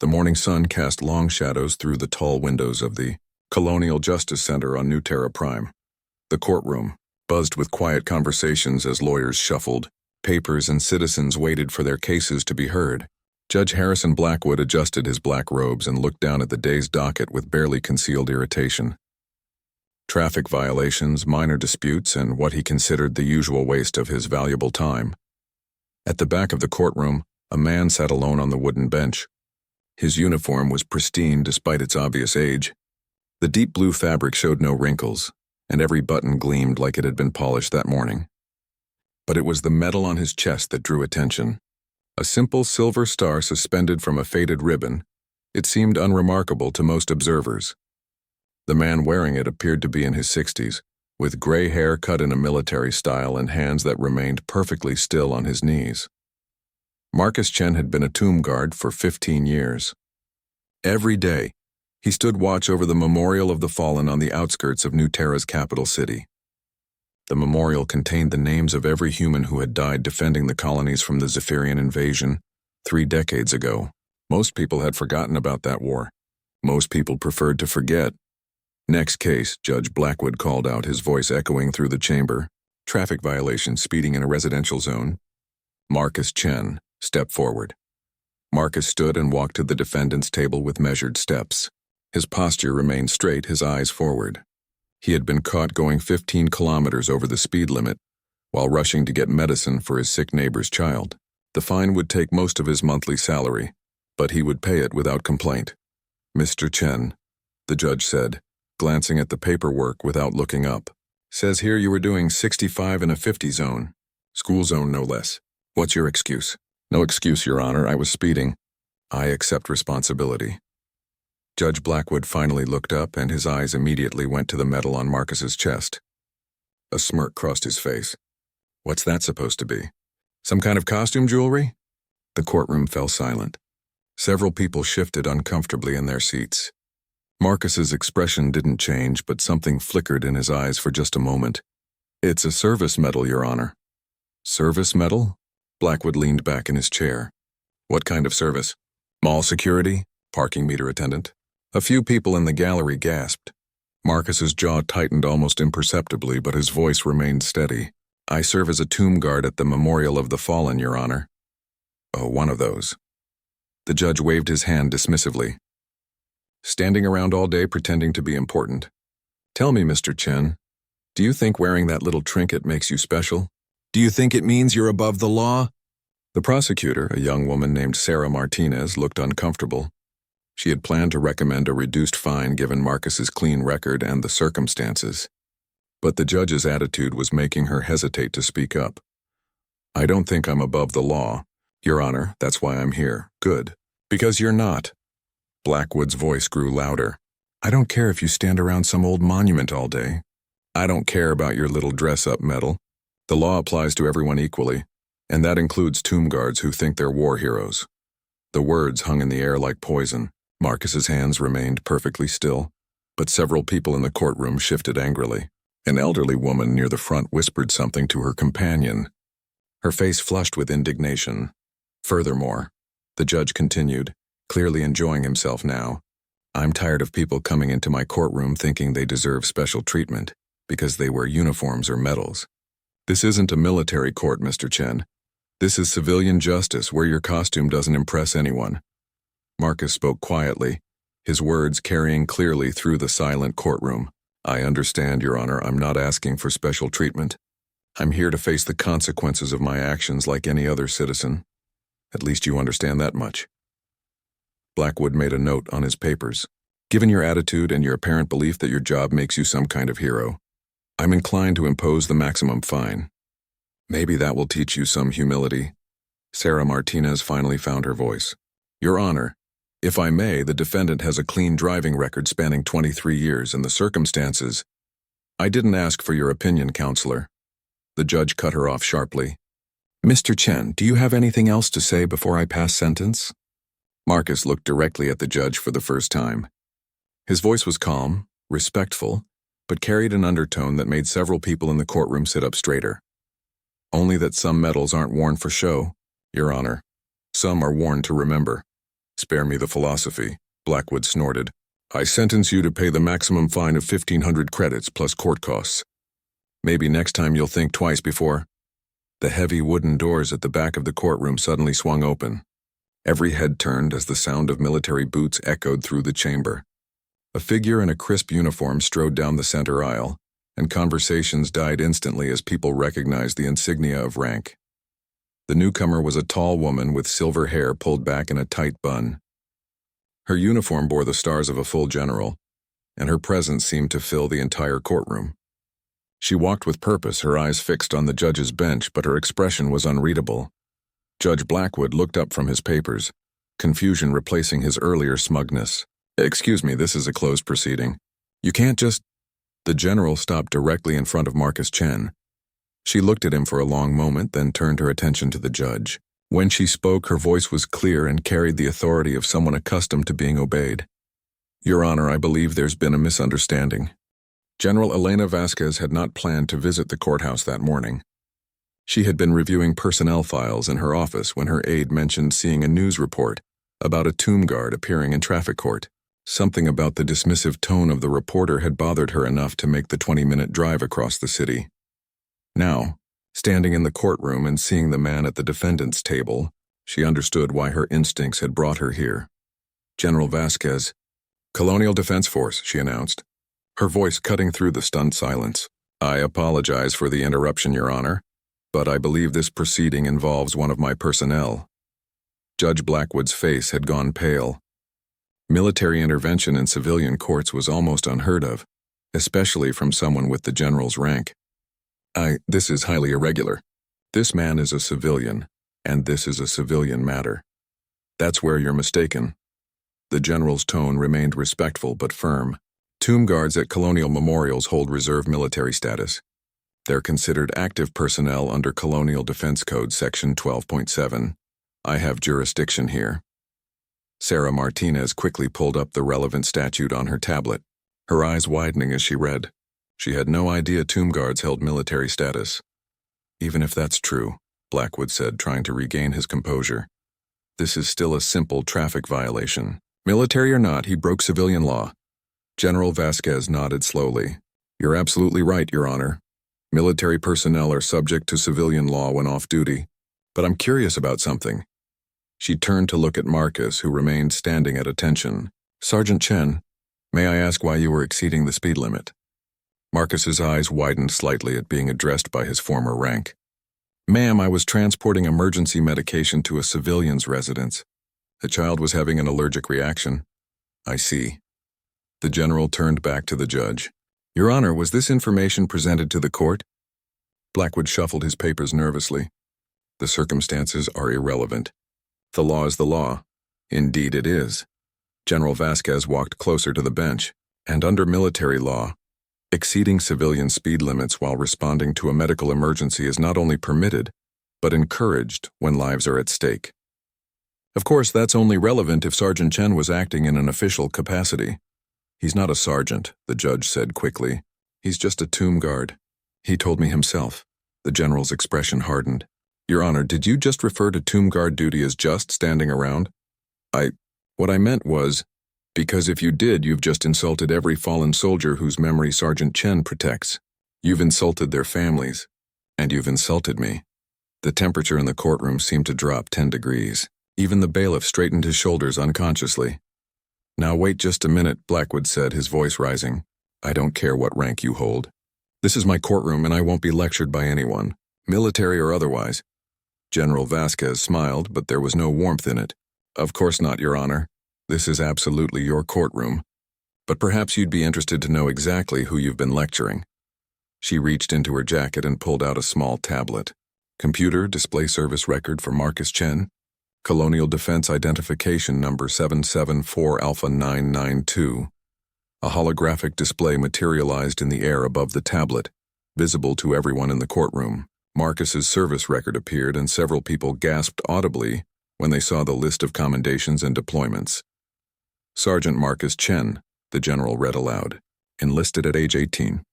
The morning sun cast long shadows through the tall windows of the Colonial Justice Center on New Terra Prime. The courtroom buzzed with quiet conversations as lawyers shuffled, papers and citizens waited for their cases to be heard. Judge Harrison Blackwood adjusted his black robes and looked down at the day's docket with barely concealed irritation. Traffic violations, minor disputes, and what he considered the usual waste of his valuable time. At the back of the courtroom, a man sat alone on the wooden bench. His uniform was pristine despite its obvious age. The deep blue fabric showed no wrinkles, and every button gleamed like it had been polished that morning. But it was the medal on his chest that drew attention. A simple silver star suspended from a faded ribbon, it seemed unremarkable to most observers. The man wearing it appeared to be in his 60s, with gray hair cut in a military style and hands that remained perfectly still on his knees. Marcus Chen had been a tomb guard for 15 years. Every day, he stood watch over the memorial of the fallen on the outskirts of New Terra's capital city. The memorial contained the names of every human who had died defending the colonies from the Zephyrian invasion 3 decades ago. Most people had forgotten about that war. Most people preferred to forget. "Next case," Judge Blackwood called out, his voice echoing through the chamber. "Traffic violation, speeding in a residential zone." Marcus Chen stepped forward. Marcus stood and walked to the defendant's table with measured steps. His posture remained straight, his eyes forward. He had been caught going 15 kilometers over the speed limit while rushing to get medicine for his sick neighbor's child. The fine would take most of his monthly salary, but he would pay it without complaint. "Mr. Chen," the judge said, glancing at the paperwork without looking up. "Says here you were doing 65 in a 50 zone. School zone, no less. What's your excuse?" "No excuse, Your Honor. I was speeding." "I accept responsibility." Judge Blackwood finally looked up, and his eyes immediately went to the medal on Marcus's chest. A smirk crossed his face. "What's that supposed to be? Some kind of costume jewelry?" The courtroom fell silent. Several people shifted uncomfortably in their seats. Marcus's expression didn't change, but something flickered in his eyes for just a moment. "It's a service medal, Your Honor." "Service medal?" Blackwood leaned back in his chair. "What kind of service? Mall security? Parking meter attendant?" A few people in the gallery gasped. Marcus's jaw tightened almost imperceptibly, but his voice remained steady. "I serve as a tomb guard at the Memorial of the Fallen, Your Honor." "Oh, one of those." The judge waved his hand dismissively. "Standing around all day pretending to be important. Tell me, Mr. Chen, do you think wearing that little trinket makes you special? Do you think it means you're above the law?" The prosecutor, a young woman named Sarah Martinez, looked uncomfortable. She had planned to recommend a reduced fine given Marcus's clean record and the circumstances. But the judge's attitude was making her hesitate to speak up. "I don't think I'm above the law, Your Honor. That's why I'm here." "Good. Because you're not." Blackwood's voice grew louder. "I don't care if you stand around some old monument all day. I don't care about your little dress-up medal. The law applies to everyone equally, and that includes tomb guards who think they're war heroes." The words hung in the air like poison. Marcus's hands remained perfectly still, but several people in the courtroom shifted angrily. An elderly woman near the front whispered something to her companion. Her face flushed with indignation. "Furthermore," the judge continued, clearly enjoying himself now, "I'm tired of people coming into my courtroom thinking they deserve special treatment because they wear uniforms or medals. This isn't a military court, Mr. Chen. This is civilian justice where your costume doesn't impress anyone." Marcus spoke quietly, his words carrying clearly through the silent courtroom. "I understand, Your Honor. I'm not asking for special treatment. I'm here to face the consequences of my actions like any other citizen. At least you understand that much." Blackwood made a note on his papers. "Given your attitude and your apparent belief that your job makes you some kind of hero, I'm inclined to impose the maximum fine. Maybe that will teach you some humility." Sarah Martinez finally found her voice. "Your Honor, if I may, the defendant has a clean driving record spanning 23 years, and the circumstances—" "I didn't ask for your opinion, Counselor." The judge cut her off sharply. "Mr. Chen, do you have anything else to say before I pass sentence?" Marcus looked directly at the judge for the first time. His voice was calm, respectful, but carried an undertone that made several people in the courtroom sit up straighter. "Only that some medals aren't worn for show, Your Honor. Some are worn to remember. Spare me the philosophy, Blackwood snorted. I sentence you to pay the maximum fine of 1,500 credits plus court costs. Maybe next time you'll think twice before. The heavy wooden doors at the back of the courtroom suddenly swung open. Every head turned as the sound of military boots echoed through the chamber. A figure in a crisp uniform strode down the center aisle, and conversations died instantly as people recognized the insignia of rank. The newcomer was a tall woman with silver hair pulled back in a tight bun. Her uniform bore the stars of a full general, and her presence seemed to fill the entire courtroom. She walked with purpose, her eyes fixed on the judge's bench, but her expression was unreadable. Judge Blackwood looked up from his papers, confusion replacing his earlier smugness. Excuse me, this is a closed proceeding. You can't just... The general stopped directly in front of Marcus Chen. She looked at him for a long moment, then turned her attention to the judge. When she spoke, her voice was clear and carried the authority of someone accustomed to being obeyed. Your Honor, I believe there's been a misunderstanding. General Elena Vasquez had not planned to visit the courthouse that morning. She had been reviewing personnel files in her office when her aide mentioned seeing a news report about a tomb guard appearing in traffic court. Something about the dismissive tone of the reporter had bothered her enough to make the 20-minute drive across the city. Now, standing in the courtroom and seeing the man at the defendant's table, she understood why her instincts had brought her here. General Vasquez, Colonial Defense Force, she announced, her voice cutting through the stunned silence. I apologize for the interruption, Your Honor, but I believe this proceeding involves one of my personnel. Judge Blackwood's face had gone pale. Military intervention in civilian courts was almost unheard of, especially from someone with the general's rank. This is highly irregular. This man is a civilian, and this is a civilian matter. That's where you're mistaken. The general's tone remained respectful but firm. Tomb guards at colonial memorials hold reserve military status. They're considered active personnel under Colonial Defense Code Section 12.7. I have jurisdiction here. Sarah Martinez quickly pulled up the relevant statute on her tablet, her eyes widening as she read. She had no idea tomb guards held military status. Even if that's true, Blackwood said, trying to regain his composure, this is still a simple traffic violation. Military or not, he broke civilian law. General Vasquez nodded slowly. You're absolutely right, Your Honor. Military personnel are subject to civilian law when off duty. But I'm curious about something. She turned to look at Marcus, who remained standing at attention. Sergeant Chen, may I ask why you were exceeding the speed limit? Marcus's eyes widened slightly at being addressed by his former rank. Ma'am, I was transporting emergency medication to a civilian's residence. The child was having an allergic reaction. I see. The general turned back to the judge. Your Honor, was this information presented to the court? Blackwood shuffled his papers nervously. The circumstances are irrelevant. The law is the law. Indeed it is. General Vasquez walked closer to the bench, and under military law, exceeding civilian speed limits while responding to a medical emergency is not only permitted, but encouraged when lives are at stake. Of course, that's only relevant if Sergeant Chen was acting in an official capacity. He's not a sergeant, the judge said quickly. He's just a tomb guard. He told me himself. The general's expression hardened. Your Honor, did you just refer to tomb guard duty as just standing around? What I meant was, because if you did, you've just insulted every fallen soldier whose memory Sergeant Chen protects. You've insulted their families, and you've insulted me. The temperature in the courtroom seemed to drop 10 degrees. Even the bailiff straightened his shoulders unconsciously. Now wait just a minute, Blackwood said, his voice rising. I don't care what rank you hold. This is my courtroom and I won't be lectured by anyone, military or otherwise. General Vasquez smiled, but there was no warmth in it. Of course not, Your Honor. This is absolutely your courtroom. But perhaps you'd be interested to know exactly who you've been lecturing. She reached into her jacket and pulled out a small tablet. Computer display service record for Marcus Chen. Colonial Defense Identification Number 774 Alpha 992. A holographic display materialized in the air above the tablet, visible to everyone in the courtroom. Marcus's service record appeared and several people gasped audibly when they saw the list of commendations and deployments. Sergeant Marcus Chen, the general read aloud, enlisted at age 18,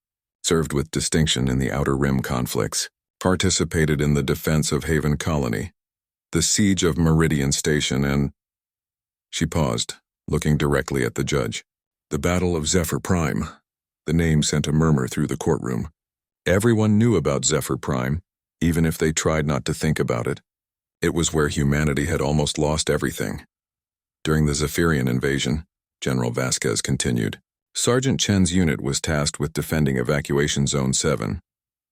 served with distinction in the Outer Rim conflicts, participated in the defense of Haven Colony, the siege of Meridian Station, and She paused, looking directly at the judge. The Battle of Zephyr Prime. The name sent a murmur through the courtroom. Everyone knew about Zephyr Prime, even if they tried not to think about it. It was where humanity had almost lost everything. During the Zephyrian invasion, General Vasquez continued, Sergeant Chen's unit was tasked with defending Evacuation Zone 7.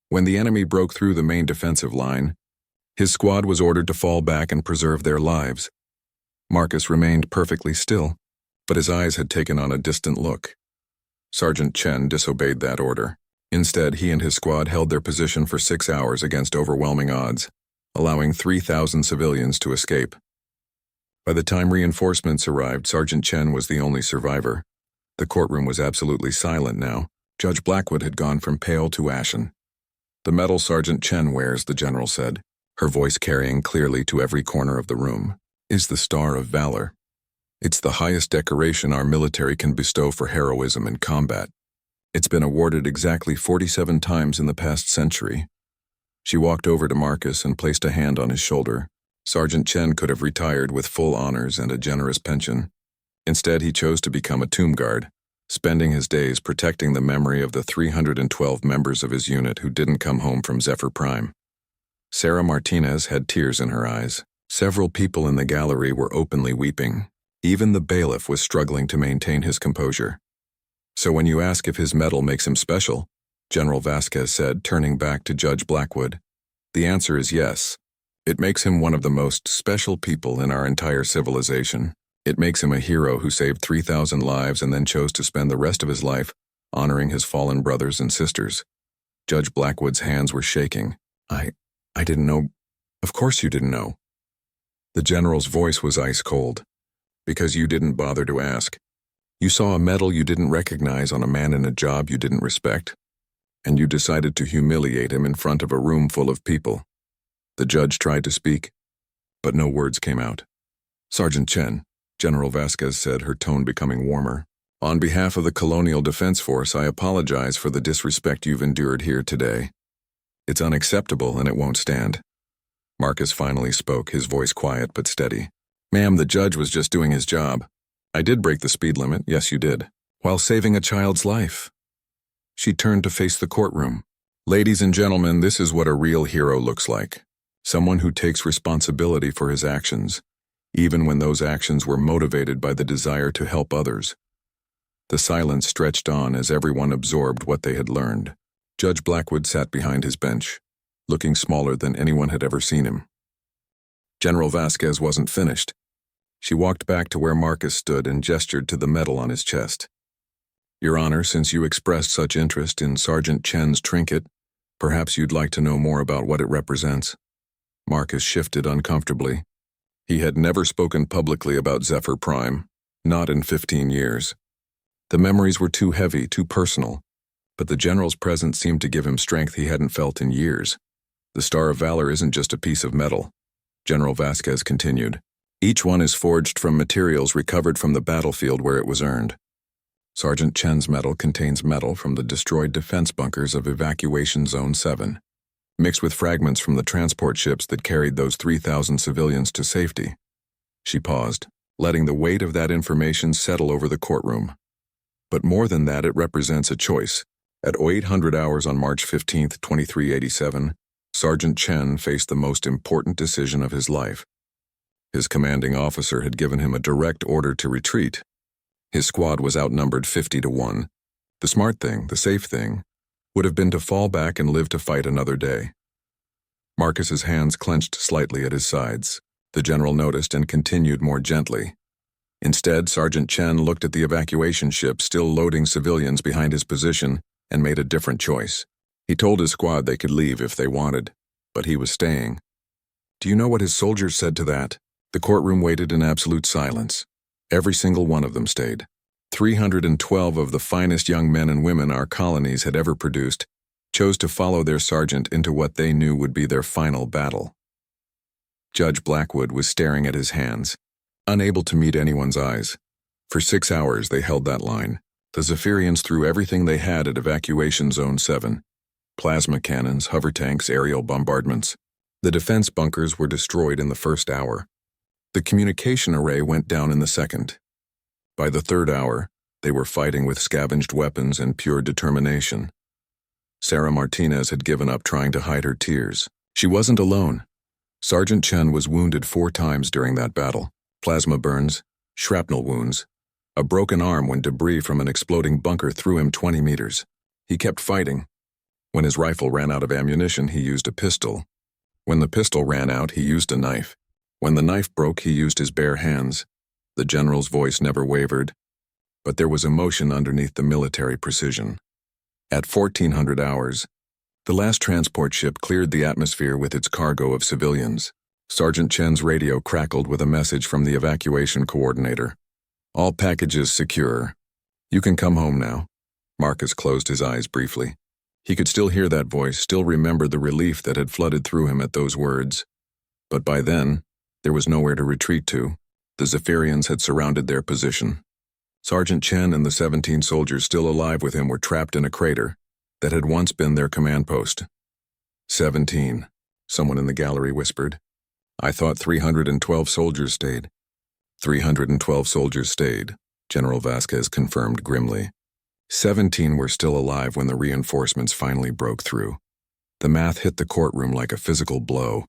When the enemy broke through the main defensive line, his squad was ordered to fall back and preserve their lives. Marcus remained perfectly still, but his eyes had taken on a distant look. Sergeant Chen disobeyed that order. Instead, he and his squad held their position for 6 hours against overwhelming odds, allowing 3,000 civilians to escape. By the time reinforcements arrived, Sergeant Chen was the only survivor. The courtroom was absolutely silent now. Judge Blackwood had gone from pale to ashen. The medal Sergeant Chen wears, the general said, her voice carrying clearly to every corner of the room, is the Star of Valor. It's the highest decoration our military can bestow for heroism in combat. It's been awarded exactly 47 times in the past century. She walked over to Marcus and placed a hand on his shoulder. Sergeant Chen could have retired with full honors and a generous pension. Instead, he chose to become a tomb guard, spending his days protecting the memory of the 312 members of his unit who didn't come home from Zephyr Prime. Sarah Martinez had tears in her eyes. Several people in the gallery were openly weeping. Even the bailiff was struggling to maintain his composure. So when you ask if his medal makes him special, General Vasquez said, turning back to Judge Blackwood, the answer is yes. It makes him one of the most special people in our entire civilization. It makes him a hero who saved 3,000 lives and then chose to spend the rest of his life honoring his fallen brothers and sisters. Judge Blackwood's hands were shaking. I didn't know. Of course you didn't know. The general's voice was ice cold. Because you didn't bother to ask. You saw a medal you didn't recognize on a man in a job you didn't respect, and you decided to humiliate him in front of a room full of people. The judge tried to speak, but no words came out. Sergeant Chen, General Vasquez said, her tone becoming warmer. On behalf of the Colonial Defense Force, I apologize for the disrespect you've endured here today. It's unacceptable and it won't stand. Marcus finally spoke, his voice quiet but steady. Ma'am, the judge was just doing his job. I did break the speed limit, yes you did, while saving a child's life. She turned to face the courtroom. Ladies and gentlemen, this is what a real hero looks like. Someone who takes responsibility for his actions, even when those actions were motivated by the desire to help others. The silence stretched on as everyone absorbed what they had learned. Judge Blackwood sat behind his bench, looking smaller than anyone had ever seen him. General Vasquez wasn't finished. She walked back to where Marcus stood and gestured to the medal on his chest. Your Honor, since you expressed such interest in Sergeant Chen's trinket, perhaps you'd like to know more about what it represents. Marcus shifted uncomfortably. He had never spoken publicly about Zephyr Prime, not in 15 years. The memories were too heavy, too personal, but the general's presence seemed to give him strength he hadn't felt in years. The Star of Valor isn't just a piece of metal, General Vasquez continued. Each one is forged from materials recovered from the battlefield where it was earned. Sergeant Chen's medal contains metal from the destroyed defense bunkers of Evacuation Zone 7, mixed with fragments from the transport ships that carried those 3,000 civilians to safety. She paused, letting the weight of that information settle over the courtroom. But more than that, it represents a choice. At 0800 hours on March 15, 2387, Sergeant Chen faced the most important decision of his life. His commanding officer had given him a direct order to retreat. His squad was outnumbered 50-1. The smart thing, the safe thing, would have been to fall back and live to fight another day. Marcus's hands clenched slightly at his sides. The general noticed and continued more gently. Instead, Sergeant Chen looked at the evacuation ship still loading civilians behind his position and made a different choice. He told his squad they could leave if they wanted, but he was staying. Do you know what his soldiers said to that? The courtroom waited in absolute silence. Every single one of them stayed. 312 of the finest young men and women our colonies had ever produced chose to follow their sergeant into what they knew would be their final battle. Judge Blackwood was staring at his hands, unable to meet anyone's eyes. For 6 hours they held that line. The Zephyrians threw everything they had at Evacuation Zone 7. Plasma cannons, hover tanks, aerial bombardments. The defense bunkers were destroyed in the first hour. The communication array went down in the second. By the third hour, they were fighting with scavenged weapons and pure determination. Sarah Martinez had given up trying to hide her tears. She wasn't alone. Sergeant Chen was wounded 4 times during that battle. Plasma burns, shrapnel wounds, a broken arm when debris from an exploding bunker threw him 20 meters. He kept fighting. When his rifle ran out of ammunition, he used a pistol. When the pistol ran out, he used a knife. When the knife broke, he used his bare hands. The general's voice never wavered, but there was emotion underneath the military precision. At 1400 hours, the last transport ship cleared the atmosphere with its cargo of civilians. Sergeant Chen's radio crackled with a message from the evacuation coordinator. All packages secure. You can come home now. Marcus closed his eyes briefly. He could still hear that voice, still remember the relief that had flooded through him at those words. But by then, there was nowhere to retreat to. The Zephyrians had surrounded their position. Sergeant Chen and the 17 soldiers still alive with him were trapped in a crater that had once been their command post. 17, someone in the gallery whispered. I thought 312 soldiers stayed. 312 soldiers stayed, General Vasquez confirmed grimly. 17 were still alive when the reinforcements finally broke through. The math hit the courtroom like a physical blow.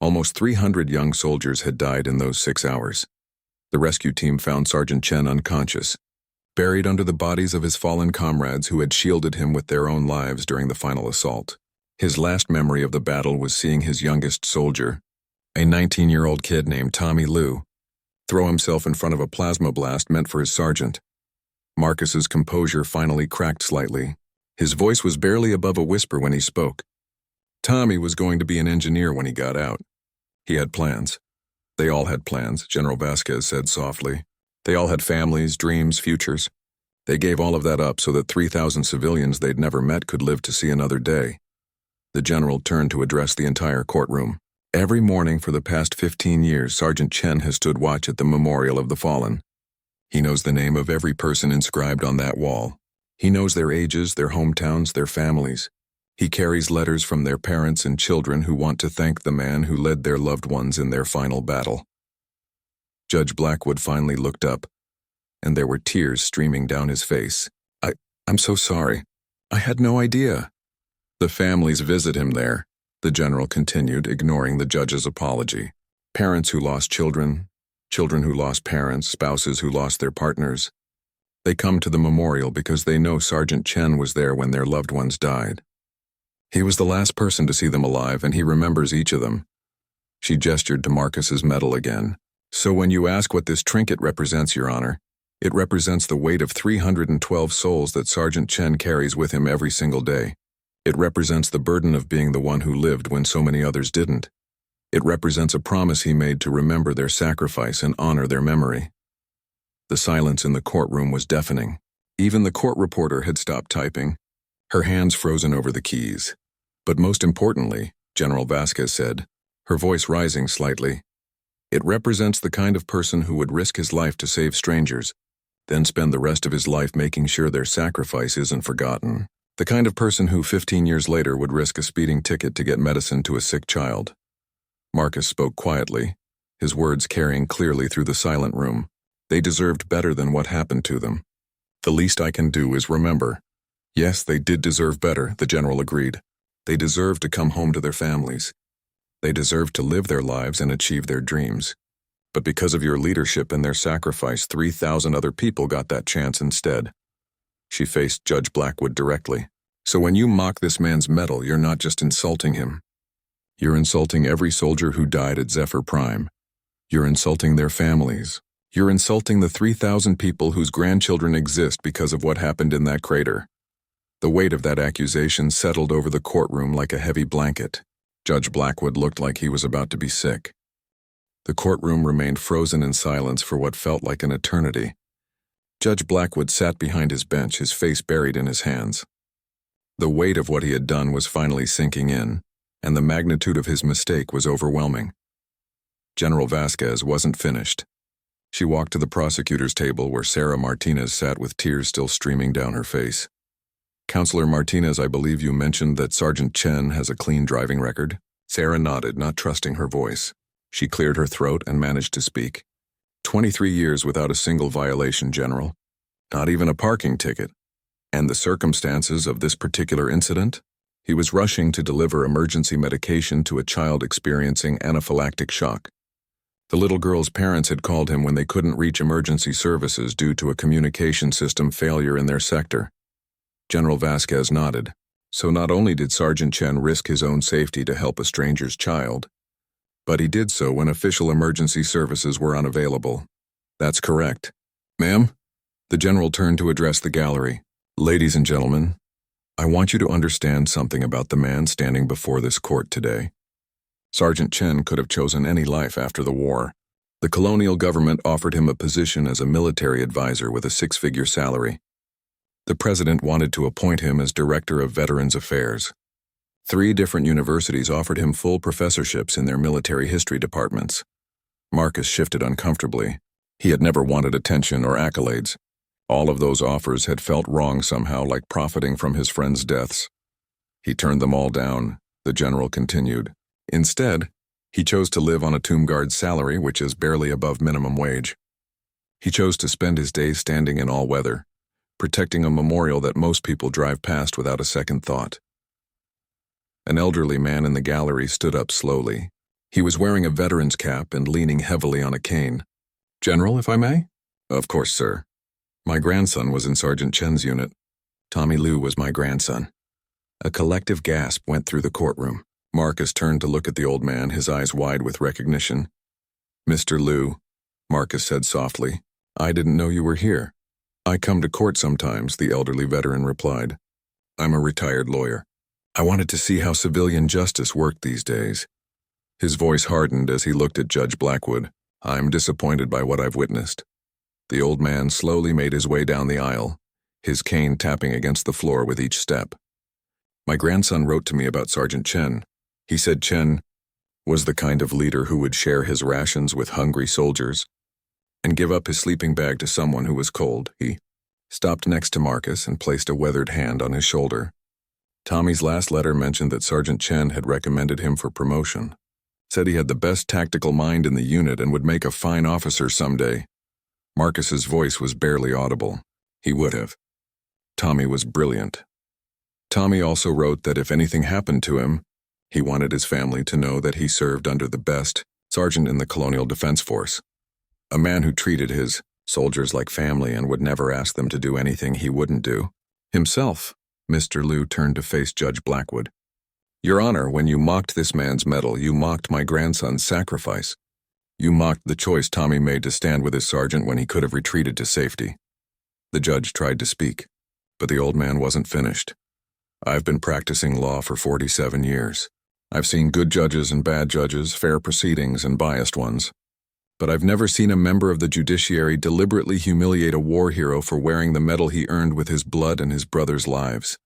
Almost 300 young soldiers had died in those 6 hours. The rescue team found Sergeant Chen unconscious, buried under the bodies of his fallen comrades who had shielded him with their own lives during the final assault. His last memory of the battle was seeing his youngest soldier, a 19-year-old kid named Tommy Liu, throw himself in front of a plasma blast meant for his sergeant. Marcus's composure finally cracked slightly. His voice was barely above a whisper when he spoke. Tommy was going to be an engineer when he got out. He had plans. They all had plans, General Vasquez said softly. They all had families, dreams, futures. They gave all of that up so that 3,000 civilians they'd never met could live to see another day. The general turned to address the entire courtroom. Every morning for the past 15 years, Sergeant Chen has stood watch at the Memorial of the Fallen. He knows the name of every person inscribed on that wall. He knows their ages, their hometowns, their families. He carries letters from their parents and children who want to thank the man who led their loved ones in their final battle. Judge Blackwood finally looked up, and there were tears streaming down his face. I'm so sorry. I had no idea. The families visit him there, the general continued, ignoring the judge's apology. Parents who lost children, children who lost parents, spouses who lost their partners. They come to the memorial because they know Sergeant Chen was there when their loved ones died. He was the last person to see them alive, and he remembers each of them. She gestured to Marcus's medal again. So when you ask what this trinket represents, Your Honor, it represents the weight of 312 souls that Sergeant Chen carries with him every single day. It represents the burden of being the one who lived when so many others didn't. It represents a promise he made to remember their sacrifice and honor their memory. The silence in the courtroom was deafening. Even the court reporter had stopped typing, her hands frozen over the keys. But most importantly, General Vasquez said, her voice rising slightly, it represents the kind of person who would risk his life to save strangers, then spend the rest of his life making sure their sacrifice isn't forgotten. The kind of person who 15 years later would risk a speeding ticket to get medicine to a sick child. Marcus spoke quietly, his words carrying clearly through the silent room. They deserved better than what happened to them. The least I can do is remember. Yes, they did deserve better, the general agreed. They deserved to come home to their families. They deserved to live their lives and achieve their dreams. But because of your leadership and their sacrifice, 3,000 other people got that chance instead. She faced Judge Blackwood directly. So when you mock this man's medal, you're not just insulting him. You're insulting every soldier who died at Zephyr Prime. You're insulting their families. You're insulting the 3,000 people whose grandchildren exist because of what happened in that crater. The weight of that accusation settled over the courtroom like a heavy blanket. Judge Blackwood looked like he was about to be sick. The courtroom remained frozen in silence for what felt like an eternity. Judge Blackwood sat behind his bench, his face buried in his hands. The weight of what he had done was finally sinking in, and the magnitude of his mistake was overwhelming. General Vasquez wasn't finished. She walked to the prosecutor's table where Sarah Martinez sat with tears still streaming down her face. Counselor Martinez, I believe you mentioned that Sergeant Chen has a clean driving record? Sarah nodded, not trusting her voice. She cleared her throat and managed to speak. 23 years without a single violation, General. Not even a parking ticket. And the circumstances of this particular incident? He was rushing to deliver emergency medication to a child experiencing anaphylactic shock. The little girl's parents had called him when they couldn't reach emergency services due to a communication system failure in their sector. General Vasquez nodded. So not only did Sergeant Chen risk his own safety to help a stranger's child, but he did so when official emergency services were unavailable. That's correct. Ma'am? The general turned to address the gallery. Ladies and gentlemen, I want you to understand something about the man standing before this court today. Sergeant Chen could have chosen any life after the war. The colonial government offered him a position as a military advisor with a six-figure salary. The president wanted to appoint him as director of Veterans Affairs. 3 different universities offered him full professorships in their military history departments. Marcus shifted uncomfortably. He had never wanted attention or accolades. All of those offers had felt wrong somehow, like profiting from his friends' deaths. He turned them all down, the general continued. Instead, he chose to live on a tomb guard's salary, which is barely above minimum wage. He chose to spend his days standing in all weather, protecting a memorial that most people drive past without a second thought. An elderly man in the gallery stood up slowly. He was wearing a veteran's cap and leaning heavily on a cane. General, if I may? Of course, sir. My grandson was in Sergeant Chen's unit. Tommy Liu was my grandson. A collective gasp went through the courtroom. Marcus turned to look at the old man, his eyes wide with recognition. Mr. Liu, Marcus said softly, I didn't know you were here. I come to court sometimes, the elderly veteran replied. I'm a retired lawyer. I wanted to see how civilian justice worked these days. His voice hardened as he looked at Judge Blackwood. I'm disappointed by what I've witnessed. The old man slowly made his way down the aisle, his cane tapping against the floor with each step. My grandson wrote to me about Sergeant Chen. He said Chen was the kind of leader who would share his rations with hungry soldiers and give up his sleeping bag to someone who was cold. He stopped next to Marcus and placed a weathered hand on his shoulder. Tommy's last letter mentioned that Sergeant Chen had recommended him for promotion, said he had the best tactical mind in the unit and would make a fine officer someday. Marcus's voice was barely audible. He would have. Tommy was brilliant. Tommy also wrote that if anything happened to him, he wanted his family to know that he served under the best sergeant in the Colonial Defense Force, a man who treated his soldiers like family and would never ask them to do anything he wouldn't do himself. Mr. Liu turned to face Judge Blackwood. Your Honor, when you mocked this man's medal, you mocked my grandson's sacrifice. You mocked the choice Tommy made to stand with his sergeant when he could have retreated to safety. The judge tried to speak, but the old man wasn't finished. I've been practicing law for 47 years. I've seen good judges and bad judges, fair proceedings and biased ones. But I've never seen a member of the judiciary deliberately humiliate a war hero for wearing the medal he earned with his blood and his brother's lives.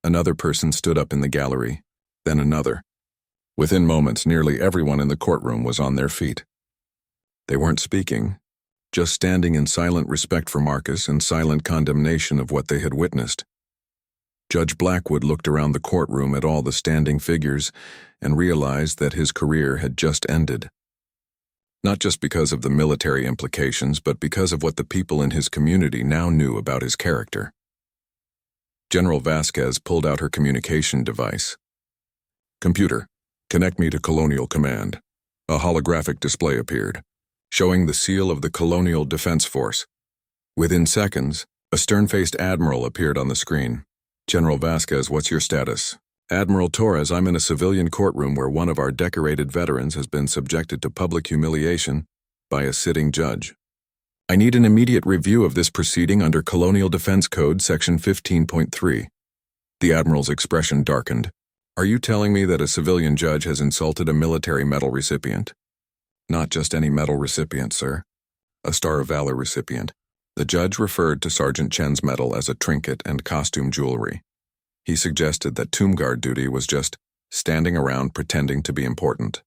Another person stood up in the gallery, then another. Within moments, nearly everyone in the courtroom was on their feet. They weren't speaking, just standing in silent respect for Marcus and silent condemnation of what they had witnessed. Judge Blackwood looked around the courtroom at all the standing figures and realized that his career had just ended. Not just because of the military implications, but because of what the people in his community now knew about his character. General Vasquez pulled out her communication device. Computer, connect me to Colonial Command. A holographic display appeared, showing the seal of the Colonial Defense Force. Within seconds, a stern-faced admiral appeared on the screen. General Vasquez, what's your status? Admiral Torres, I'm in a civilian courtroom where one of our decorated veterans has been subjected to public humiliation by a sitting judge. I need an immediate review of this proceeding under Colonial Defense Code Section 15.3. The admiral's expression darkened. Are you telling me that a civilian judge has insulted a military medal recipient? Not just any medal recipient, sir. A Star of Valor recipient. The judge referred to Sergeant Chen's medal as a trinket and costume jewelry. He suggested that tomb guard duty was just standing around pretending to be important.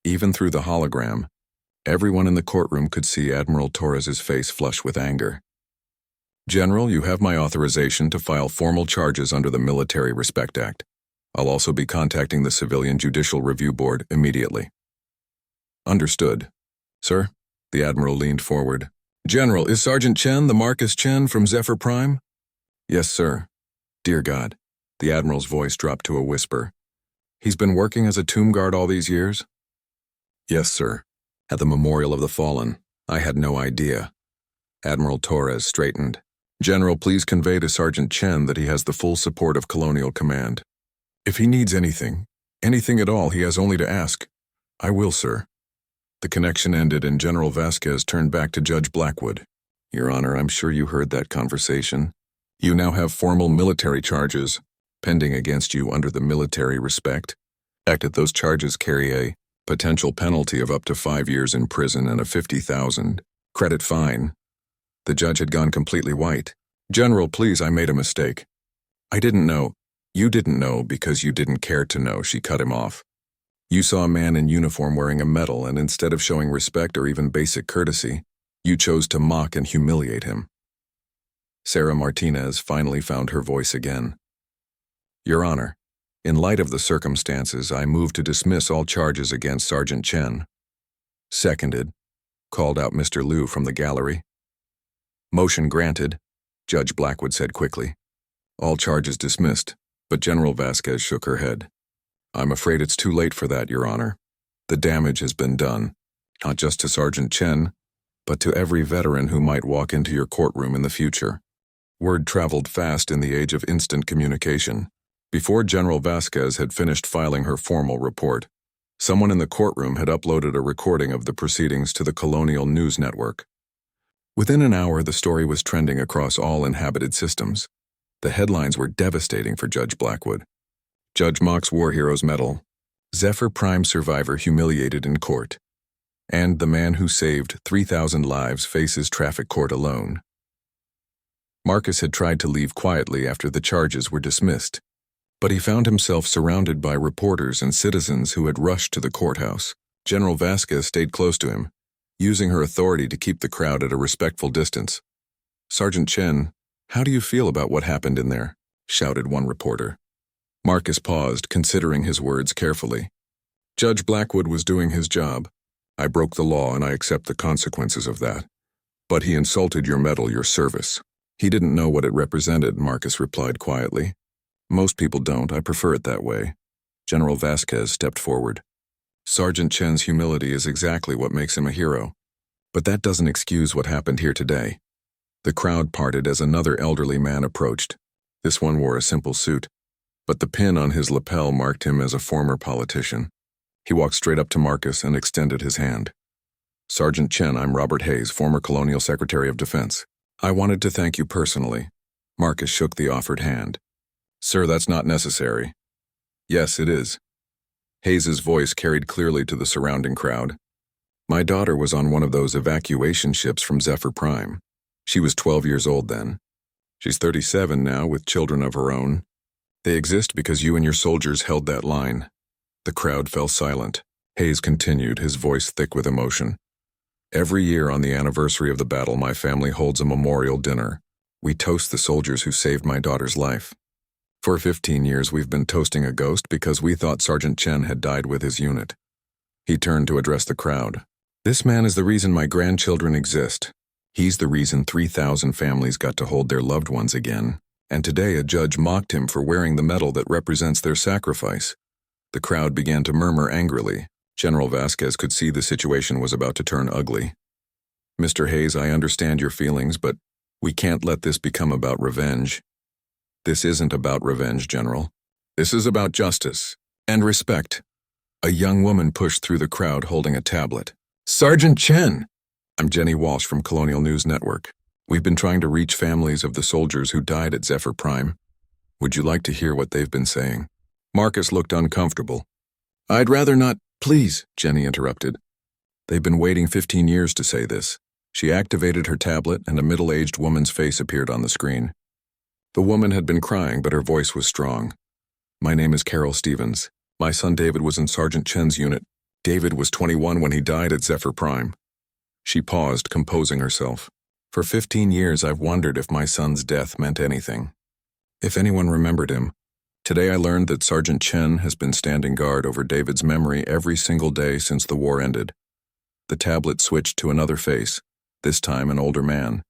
Even through the hologram, everyone in the courtroom could see Admiral Torres's face flush with anger. General, you have my authorization to file formal charges under the Military Respect Act. I'll also be contacting the Civilian Judicial Review Board immediately. Understood. Sir? The Admiral leaned forward. General, is Sergeant Chen the Marcus Chen from Zephyr Prime? Yes, sir. Dear God. The Admiral's voice dropped to a whisper. He's been working as a tomb guard all these years? Yes, sir. At the Memorial of the Fallen. I had no idea. Admiral Torres straightened. General, please convey to Sergeant Chen that he has the full support of Colonial Command. If he needs anything at all, he has only to ask. I will, sir. The connection ended and General Vasquez turned back to Judge Blackwood. Your Honor, I'm sure you heard that conversation. You now have formal military charges pending against you under the Military Respect Act. Those charges carry a potential penalty of up to 5 years in prison and a 50,000 credit fine. The judge had gone completely white. General, please, I made a mistake. I didn't know. You didn't know because you didn't care to know, she cut him off. You saw a man in uniform wearing a medal, and instead of showing respect or even basic courtesy, you chose to mock and humiliate him. Sarah Martinez finally found her voice again. Your Honor, in light of the circumstances, I move to dismiss all charges against Sergeant Chen. Seconded, called out Mr. Liu from the gallery. Motion granted, Judge Blackwood said quickly. All charges dismissed, but General Vasquez shook her head. I'm afraid it's too late for that, Your Honor. The damage has been done, not just to Sergeant Chen, but to every veteran who might walk into your courtroom in the future. Word traveled fast in the age of instant communication. Before General Vasquez had finished filing her formal report, someone in the courtroom had uploaded a recording of the proceedings to the Colonial News Network. Within an hour, the story was trending across all inhabited systems. The headlines were devastating for Judge Blackwood. Judge Mock's War Heroes Medal, Zephyr Prime survivor humiliated in court, and the man who saved 3,000 lives faces traffic court alone. Marcus had tried to leave quietly after the charges were dismissed, but he found himself surrounded by reporters and citizens who had rushed to the courthouse. General Vasquez stayed close to him, using her authority to keep the crowd at a respectful distance. Sergeant Chen, how do you feel about what happened in there? Shouted one reporter. Marcus paused, considering his words carefully. Judge Blackwood was doing his job. I broke the law and I accept the consequences of that. But he insulted your medal, your service. He didn't know what it represented, Marcus replied quietly. Most people don't. I prefer it that way. General Vasquez stepped forward. Sergeant Chen's humility is exactly what makes him a hero. But that doesn't excuse what happened here today. The crowd parted as another elderly man approached. This one wore a simple suit, but the pin on his lapel marked him as a former politician. He walked straight up to Marcus and extended his hand. Sergeant Chen, I'm Robert Hayes, former Colonial Secretary of Defense. I wanted to thank you personally. Marcus shook the offered hand. Sir, that's not necessary. Yes, it is. Hayes's voice carried clearly to the surrounding crowd. My daughter was on one of those evacuation ships from Zephyr Prime. She was 12 years old then. She's 37 now with children of her own. They exist because you and your soldiers held that line. The crowd fell silent. Hayes continued, his voice thick with emotion. Every year on the anniversary of the battle, my family holds a memorial dinner. We toast the soldiers who saved my daughter's life. For 15 years, we've been toasting a ghost because we thought Sergeant Chen had died with his unit. He turned to address the crowd. This man is the reason my grandchildren exist. He's the reason 3,000 families got to hold their loved ones again. And today a judge mocked him for wearing the medal that represents their sacrifice. The crowd began to murmur angrily. General Vasquez could see the situation was about to turn ugly. Mr. Hayes, I understand your feelings, but we can't let this become about revenge. This isn't about revenge, General. This is about justice and respect. A young woman pushed through the crowd holding a tablet. Sergeant Chen! I'm Jenny Walsh from Colonial News Network. We've been trying to reach families of the soldiers who died at Zephyr Prime. Would you like to hear what they've been saying? Marcus looked uncomfortable. I'd rather not. Please, Jenny interrupted. They've been waiting 15 years to say this. She activated her tablet and a middle-aged woman's face appeared on the screen. The woman had been crying, but her voice was strong. My name is Carol Stevens. My son David was in Sergeant Chen's unit. David was 21 when he died at Zephyr Prime. She paused, composing herself. For 15 years, I've wondered if my son's death meant anything. If anyone remembered him, Today I learned that Sergeant Chen has been standing guard over David's memory every single day since the war ended. The tablet switched to another face, this time an older man.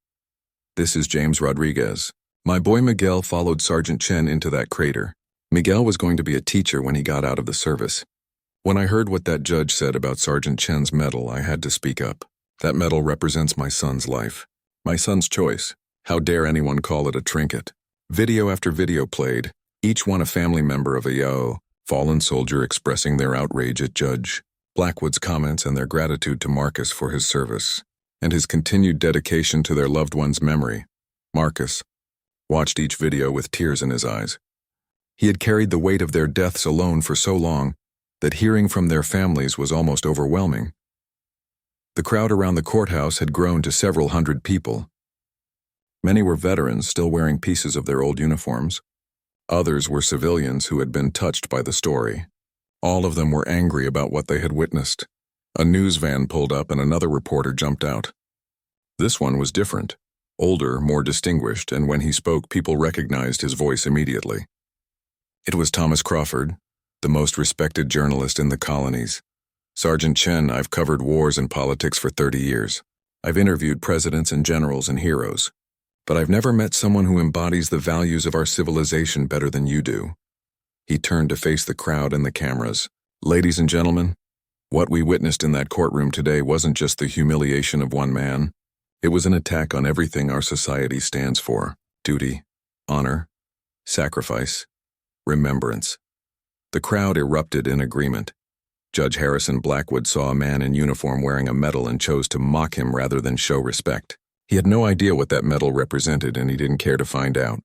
This is James Rodriguez. My boy Miguel followed Sergeant Chen into that crater. Miguel was going to be a teacher when he got out of the service. When I heard what that judge said about Sergeant Chen's medal, I had to speak up. That medal represents my son's life. My son's choice. How dare anyone call it a trinket? Video after video played, each one a family member of a Yao, fallen soldier expressing their outrage at Judge Blackwood's comments and their gratitude to Marcus for his service, and his continued dedication to their loved one's memory. Marcus watched each video with tears in his eyes. He had carried the weight of their deaths alone for so long that hearing from their families was almost overwhelming. The crowd around the courthouse had grown to several hundred people. Many were veterans still wearing pieces of their old uniforms. Others were civilians who had been touched by the story. All of them were angry about what they had witnessed. A news van pulled up and another reporter jumped out. This one was different, older, more distinguished, and when he spoke, people recognized his voice immediately. It was Thomas Crawford, the most respected journalist in the colonies. Sergeant Chen, I've covered wars and politics for 30 years. I've interviewed presidents and generals and heroes. But I've never met someone who embodies the values of our civilization better than you do. He turned to face the crowd and the cameras. Ladies and gentlemen, what we witnessed in that courtroom today wasn't just the humiliation of one man. It was an attack on everything our society stands for: duty, honor, sacrifice, remembrance. The crowd erupted in agreement. Judge Harrison Blackwood saw a man in uniform wearing a medal and chose to mock him rather than show respect. He had no idea what that medal represented, and he didn't care to find out.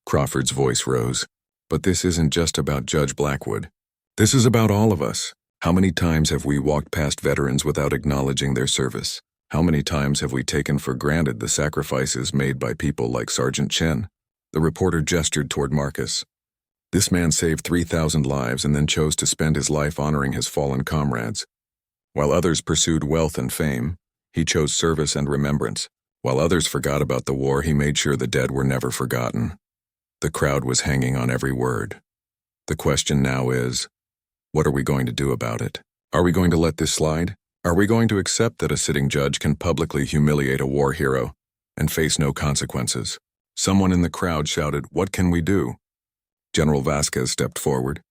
Crawford's voice rose. But this isn't just about Judge Blackwood. This is about all of us. How many times have we walked past veterans without acknowledging their service? How many times have we taken for granted the sacrifices made by people like Sergeant Chen? The reporter gestured toward Marcus. This man saved 3,000 lives and then chose to spend his life honoring his fallen comrades. While others pursued wealth and fame, he chose service and remembrance. While others forgot about the war, he made sure the dead were never forgotten. The crowd was hanging on every word. The question now is, what are we going to do about it? Are we going to let this slide? Are we going to accept that a sitting judge can publicly humiliate a war hero and face no consequences? Someone in the crowd shouted, "What can we do?" General Vasquez stepped forward.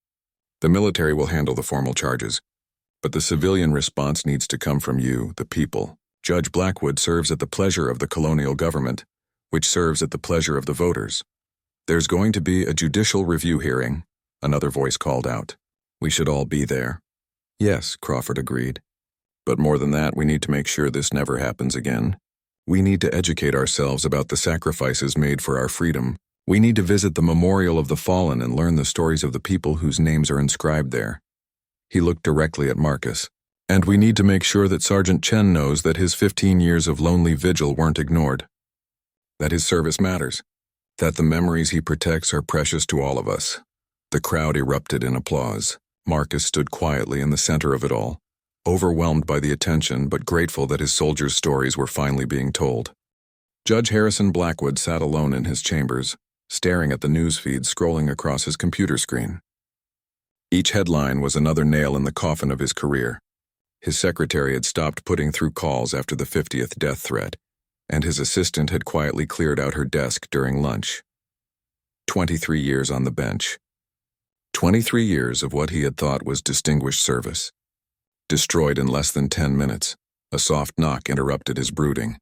The military will handle the formal charges, but the civilian response needs to come from you, the people. Judge Blackwood serves at the pleasure of the colonial government, which serves at the pleasure of the voters. There's going to be a judicial review hearing, another voice called out. We should all be there. Yes, Crawford agreed. But more than that, we need to make sure this never happens again. We need to educate ourselves about the sacrifices made for our freedom. We need to visit the memorial of the fallen and learn the stories of the people whose names are inscribed there. He looked directly at Marcus. And we need to make sure that Sergeant Chen knows that his 15 years of lonely vigil weren't ignored. That his service matters. That the memories he protects are precious to all of us. The crowd erupted in applause. Marcus stood quietly in the center of it all, overwhelmed by the attention but grateful that his soldiers' stories were finally being told. Judge Harrison Blackwood sat alone in his chambers, staring at the news feed scrolling across his computer screen. Each headline was another nail in the coffin of his career. His secretary had stopped putting through calls after the 50th death threat, and his assistant had quietly cleared out her desk during lunch. 23 years on the bench. 23 years of what he had thought was distinguished service. Destroyed in less than 10 minutes. A soft knock interrupted his brooding.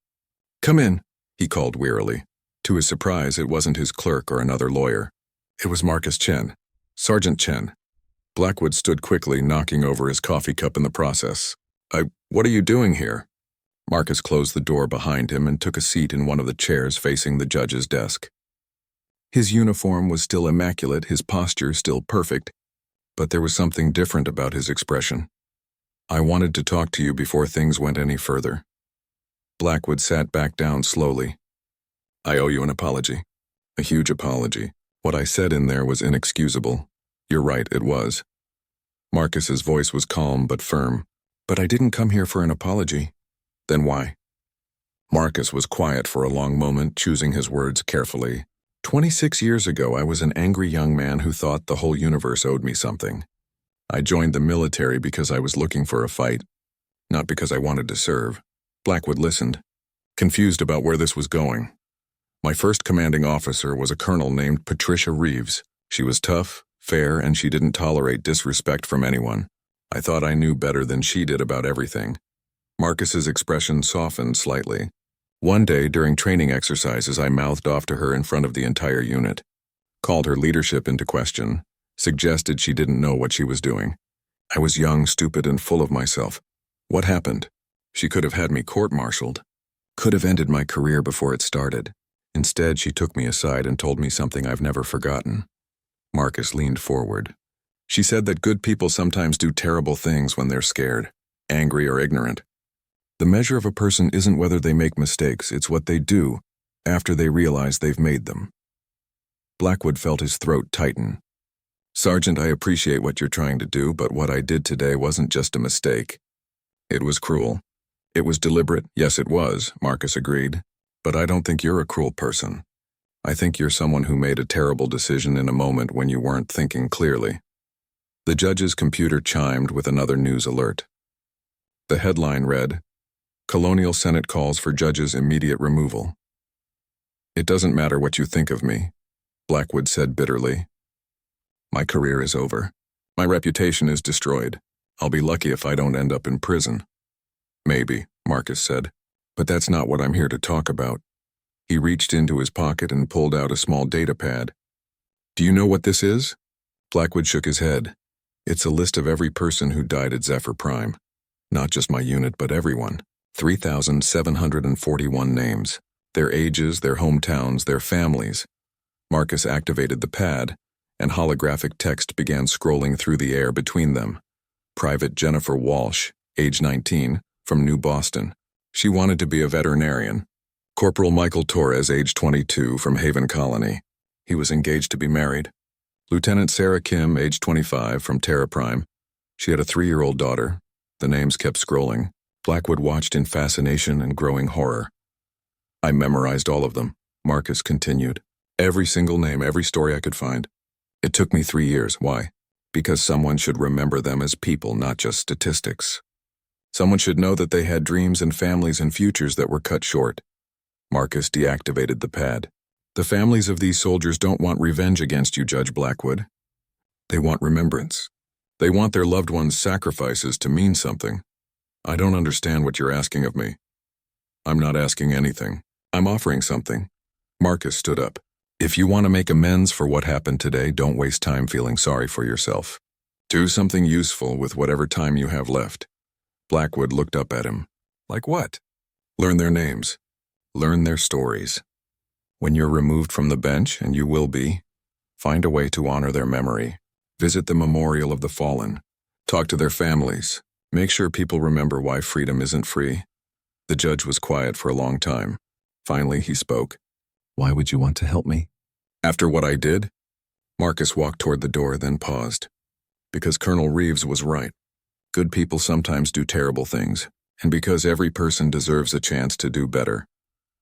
"Come in," he called wearily. To his surprise, it wasn't his clerk or another lawyer. It was Marcus Chen, Sergeant Chen. Blackwood stood quickly, knocking over his coffee cup in the process. What are you doing here?" Marcus closed the door behind him and took a seat in one of the chairs facing the judge's desk. His uniform was still immaculate, his posture still perfect, but there was something different about his expression. "I wanted to talk to you before things went any further." Blackwood sat back down slowly. "I owe you an apology. A huge apology. What I said in there was inexcusable. You're right, it was." Marcus's voice was calm but firm. "But I didn't come here for an apology." "Then why?" Marcus was quiet for a long moment, choosing his words carefully. 26 years ago, I was an angry young man who thought the whole universe owed me something. I joined the military because I was looking for a fight, not because I wanted to serve. Blackwood listened, confused about where this was going. My first commanding officer was a colonel named Patricia Reeves. She was tough, fair, and she didn't tolerate disrespect from anyone. I thought I knew better than she did about everything. Marcus's expression softened slightly. One day during training exercises, I mouthed off to her in front of the entire unit, called her leadership into question, suggested she didn't know what she was doing. I was young, stupid, and full of myself. What happened? She could have had me court-martialed, could have ended my career before it started. Instead, she took me aside and told me something I've never forgotten. Marcus leaned forward. She said that good people sometimes do terrible things when they're scared, angry, or ignorant. The measure of a person isn't whether they make mistakes, it's what they do after they realize they've made them. Blackwood felt his throat tighten. Sergeant, I appreciate what you're trying to do, but what I did today wasn't just a mistake. It was cruel. It was deliberate. Yes, it was, Marcus agreed. But I don't think you're a cruel person. I think you're someone who made a terrible decision in a moment when you weren't thinking clearly. The judge's computer chimed with another news alert. The headline read, Colonial Senate calls for judge's immediate removal. It doesn't matter what you think of me, Blackwood said bitterly. My career is over. My reputation is destroyed. I'll be lucky if I don't end up in prison. Maybe, Marcus said, but that's not what I'm here to talk about. He reached into his pocket and pulled out a small data pad. Do you know what this is? Blackwood shook his head. It's a list of every person who died at Zephyr Prime. Not just my unit, but everyone. 3,741 names. Their ages, their hometowns, their families. Marcus activated the pad, and holographic text began scrolling through the air between them. Private Jennifer Walsh, age 19, from New Boston. She wanted to be a veterinarian. Corporal Michael Torres, age 22, from Haven Colony. He was engaged to be married. Lieutenant Sarah Kim, age 25, from Terra Prime. She had a 3-year-old daughter. The names kept scrolling. Blackwood watched in fascination and growing horror. I memorized all of them, Marcus continued. Every single name, every story I could find. It took me 3 years. Why? Because someone should remember them as people, not just statistics. Someone should know that they had dreams and families and futures that were cut short. Marcus deactivated the pad. The families of these soldiers don't want revenge against you, Judge Blackwood. They want remembrance. They want their loved ones' sacrifices to mean something. I don't understand what you're asking of me. I'm not asking anything. I'm offering something. Marcus stood up. If you want to make amends for what happened today, don't waste time feeling sorry for yourself. Do something useful with whatever time you have left. Blackwood looked up at him. Like what? Learn their names. Learn their stories. When you're removed from the bench, and you will be, find a way to honor their memory. Visit the Memorial of the Fallen. Talk to their families. Make sure people remember why freedom isn't free. The judge was quiet for a long time. Finally, he spoke. Why would you want to help me? After what I did? Marcus walked toward the door, then paused. Because Colonel Reeves was right. Good people sometimes do terrible things, and because every person deserves a chance to do better.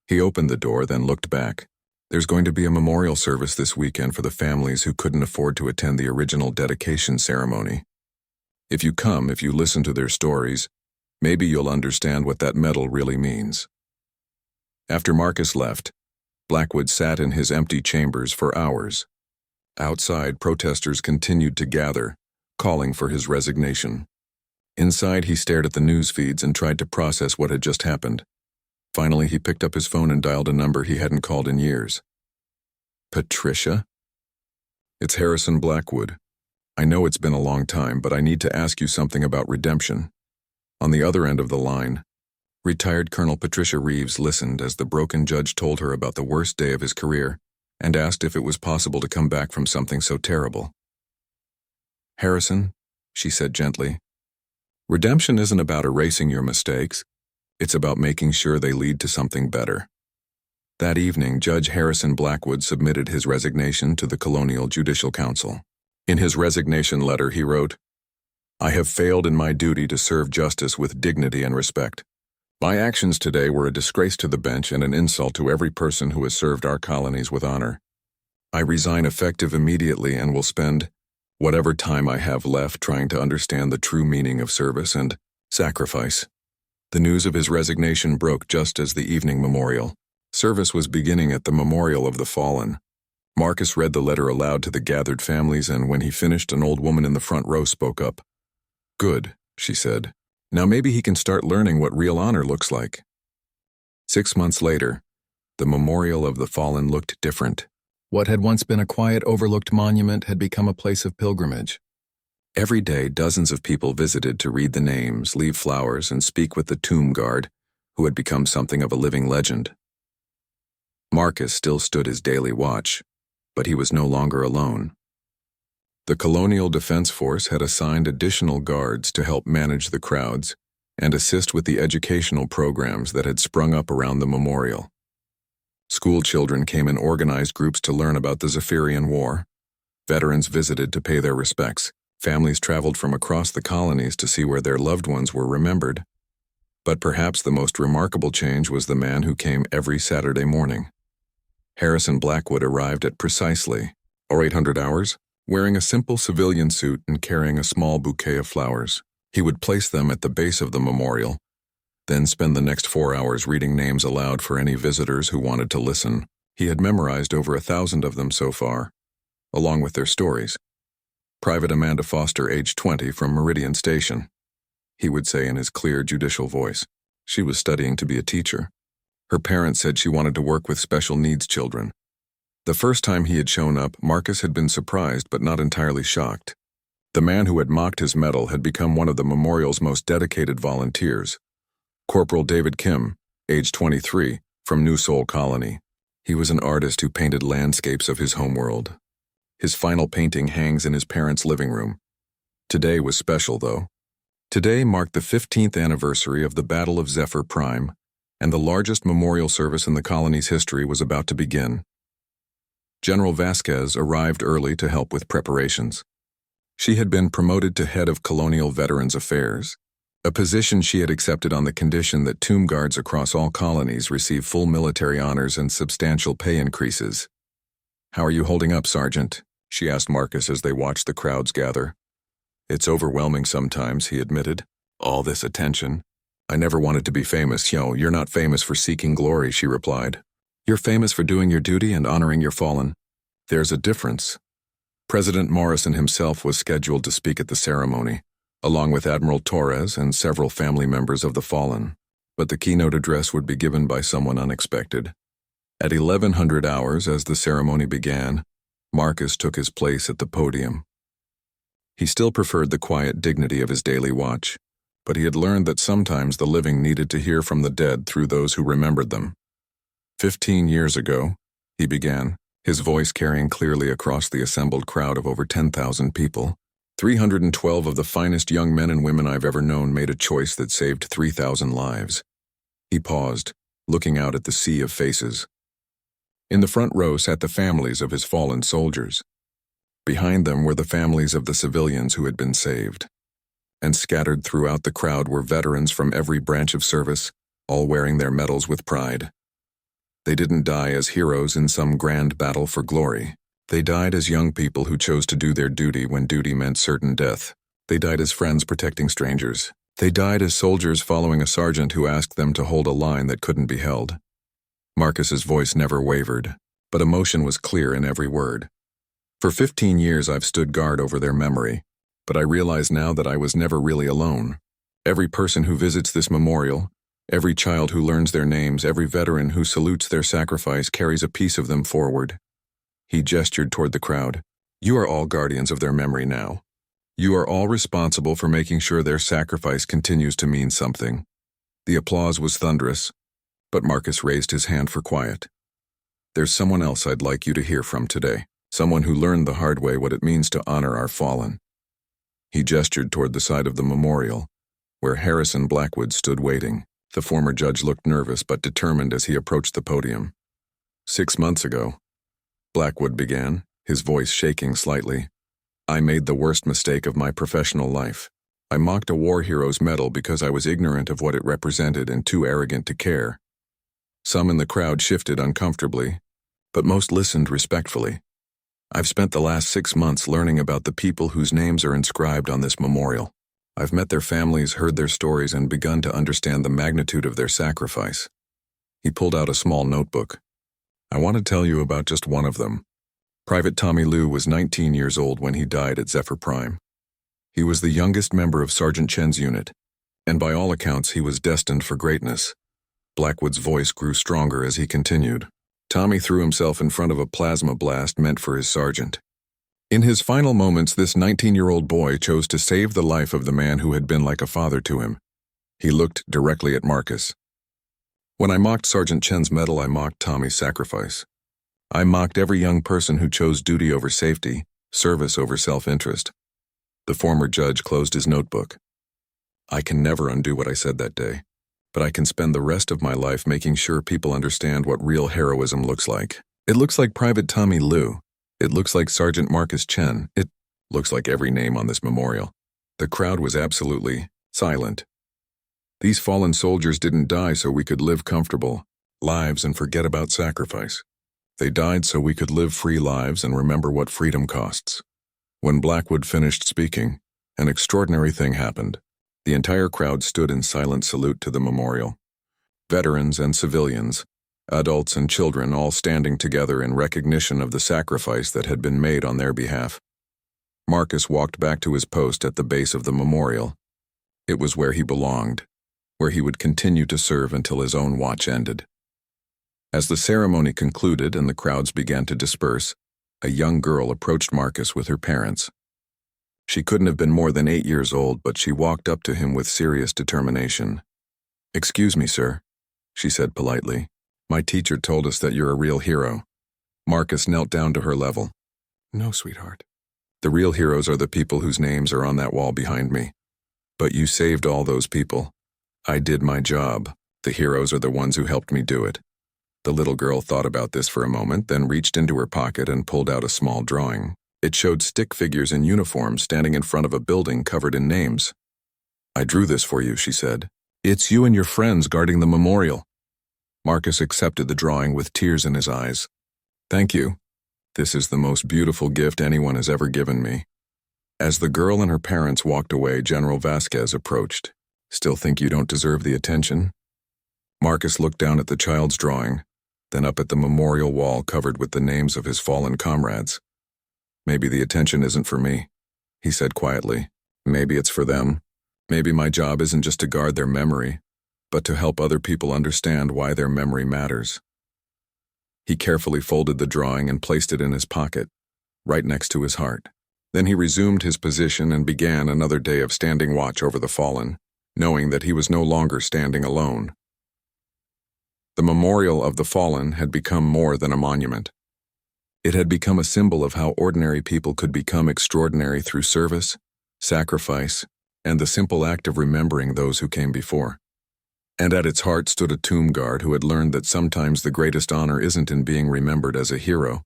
He opened the door, then looked back. There's going to be a memorial service this weekend for the families who couldn't afford to attend the original dedication ceremony. If you come, if you listen to their stories, maybe you'll understand what that medal really means. After Marcus left, Blackwood sat in his empty chambers for hours. Outside, protesters continued to gather, calling for his resignation. Inside, he stared at the news feeds and tried to process what had just happened. Finally, he picked up his phone and dialed a number he hadn't called in years. Patricia? It's Harrison Blackwood. I know it's been a long time, but I need to ask you something about redemption. On the other end of the line, retired Colonel Patricia Reeves listened as the broken judge told her about the worst day of his career and asked if it was possible to come back from something so terrible. Harrison, she said gently, redemption isn't about erasing your mistakes. It's about making sure they lead to something better. That evening, Judge Harrison Blackwood submitted his resignation to the Colonial Judicial Council. In his resignation letter, he wrote, I have failed in my duty to serve justice with dignity and respect. My actions today were a disgrace to the bench and an insult to every person who has served our colonies with honor. I resign effective immediately and will spend whatever time I have left trying to understand the true meaning of service and sacrifice. The news of his resignation broke just as the evening memorial service was beginning at the Memorial of the Fallen. Marcus read the letter aloud to the gathered families, and when he finished, an old woman in the front row spoke up. "Good," she said. "Now maybe he can start learning what real honor looks like." 6 months later, the Memorial of the Fallen looked different. What had once been a quiet, overlooked monument had become a place of pilgrimage. Every day, dozens of people visited to read the names, leave flowers, and speak with the tomb guard, who had become something of a living legend. Marcus still stood his daily watch, but he was no longer alone. The Colonial Defense Force had assigned additional guards to help manage the crowds and assist with the educational programs that had sprung up around the memorial. School children came in organized groups to learn about the Zephyrian War. Veterans visited to pay their respects. Families traveled from across the colonies to see where their loved ones were remembered. But perhaps the most remarkable change was the man who came every Saturday morning. Harrison Blackwood arrived at precisely 800 hours, wearing a simple civilian suit and carrying a small bouquet of flowers. He would place them at the base of the memorial, then spend the next 4 hours reading names aloud for any visitors who wanted to listen. He had memorized over 1,000 of them so far, along with their stories. Private Amanda Foster, age 20, from Meridian Station, he would say in his clear, judicial voice. She was studying to be a teacher. Her parents said she wanted to work with special needs children. The first time he had shown up, Marcus had been surprised but not entirely shocked. The man who had mocked his medal had become one of the memorial's most dedicated volunteers. Corporal David Kim, age 23, from New Seoul Colony. He was an artist who painted landscapes of his homeworld. His final painting hangs in his parents' living room. Today was special, though. Today marked the 15th anniversary of the Battle of Zephyr Prime, and the largest memorial service in the colony's history was about to begin. General Vasquez arrived early to help with preparations. She had been promoted to head of Colonial Veterans Affairs, a position she had accepted on the condition that tomb guards across all colonies receive full military honors and substantial pay increases. "How are you holding up, Sergeant?" she asked Marcus as they watched the crowds gather. "It's overwhelming sometimes," he admitted. "All this attention. I never wanted to be famous." "You're not famous for seeking glory," she replied. "You're famous for doing your duty and honoring your fallen. There's a difference." President Morrison himself was scheduled to speak at the ceremony, along with Admiral Torres and several family members of the fallen, but the keynote address would be given by someone unexpected. At 1100 hours, as the ceremony began, Marcus took his place at the podium. He still preferred the quiet dignity of his daily watch, but he had learned that sometimes the living needed to hear from the dead through those who remembered them. 15 years ago, he began, his voice carrying clearly across the assembled crowd of over 10,000 people. 312 of the finest young men and women I've ever known made a choice that saved 3,000 lives. He paused, looking out at the sea of faces. In the front row sat the families of his fallen soldiers. Behind them were the families of the civilians who had been saved. And scattered throughout the crowd were veterans from every branch of service, all wearing their medals with pride. They didn't die as heroes in some grand battle for glory. They died as young people who chose to do their duty when duty meant certain death. They died as friends protecting strangers. They died as soldiers following a sergeant who asked them to hold a line that couldn't be held. Marcus's voice never wavered, but emotion was clear in every word. For 15 years I've stood guard over their memory, but I realize now that I was never really alone. Every person who visits this memorial, every child who learns their names, every veteran who salutes their sacrifice carries a piece of them forward. He gestured toward the crowd. You are all guardians of their memory now. You are all responsible for making sure their sacrifice continues to mean something. The applause was thunderous, but Marcus raised his hand for quiet. There's someone else I'd like you to hear from today, someone who learned the hard way what it means to honor our fallen. He gestured toward the side of the memorial, where Harrison Blackwood stood waiting. The former judge looked nervous but determined as he approached the podium. 6 months ago, Blackwood began, his voice shaking slightly, I made the worst mistake of my professional life. I mocked a war hero's medal because I was ignorant of what it represented and too arrogant to care. Some in the crowd shifted uncomfortably, but most listened respectfully. I've spent the last 6 months learning about the people whose names are inscribed on this memorial. I've met their families, heard their stories, and begun to understand the magnitude of their sacrifice. He pulled out a small notebook. I want to tell you about just one of them. Private Tommy Liu was 19 years old when he died at Zephyr Prime. He was the youngest member of Sergeant Chen's unit, and by all accounts he was destined for greatness. Blackwood's voice grew stronger as he continued. Tommy threw himself in front of a plasma blast meant for his sergeant. In his final moments, this 19-year-old boy chose to save the life of the man who had been like a father to him. He looked directly at Marcus. When I mocked Sergeant Chen's medal, I mocked Tommy's sacrifice. I mocked every young person who chose duty over safety, service over self-interest. The former judge closed his notebook. I can never undo what I said that day, but I can spend the rest of my life making sure people understand what real heroism looks like. It looks like Private Tommy Liu. It looks like Sergeant Marcus Chen. It looks like every name on this memorial. The crowd was absolutely silent. These fallen soldiers didn't die so we could live comfortable lives and forget about sacrifice. They died so we could live free lives and remember what freedom costs. When Blackwood finished speaking, an extraordinary thing happened. The entire crowd stood in silent salute to the memorial. Veterans and civilians, adults and children, all standing together in recognition of the sacrifice that had been made on their behalf. Marcus walked back to his post at the base of the memorial. It was where he belonged, where he would continue to serve until his own watch ended. As the ceremony concluded and the crowds began to disperse, a young girl approached Marcus with her parents. She couldn't have been more than 8 years old, but she walked up to him with serious determination. "Excuse me, sir," she said politely. "My teacher told us that you're a real hero." Marcus knelt down to her level. "No, sweetheart. The real heroes are the people whose names are on that wall behind me. But you saved all those people. I did my job. The heroes are the ones who helped me do it." The little girl thought about this for a moment, then reached into her pocket and pulled out a small drawing. It showed stick figures in uniform standing in front of a building covered in names. "I drew this for you," she said. "It's you and your friends guarding the memorial." Marcus accepted the drawing with tears in his eyes. "Thank you. This is the most beautiful gift anyone has ever given me." As the girl and her parents walked away, General Vasquez approached. "Still think you don't deserve the attention?" Marcus looked down at the child's drawing, then up at the memorial wall covered with the names of his fallen comrades. "Maybe the attention isn't for me," he said quietly. "Maybe it's for them. Maybe my job isn't just to guard their memory, but to help other people understand why their memory matters." He carefully folded the drawing and placed it in his pocket, right next to his heart. Then he resumed his position and began another day of standing watch over the fallen, knowing that he was no longer standing alone. The memorial of the fallen had become more than a monument. It had become a symbol of how ordinary people could become extraordinary through service, sacrifice, and the simple act of remembering those who came before. And at its heart stood a tomb guard who had learned that sometimes the greatest honor isn't in being remembered as a hero,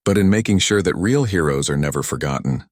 but in making sure that real heroes are never forgotten.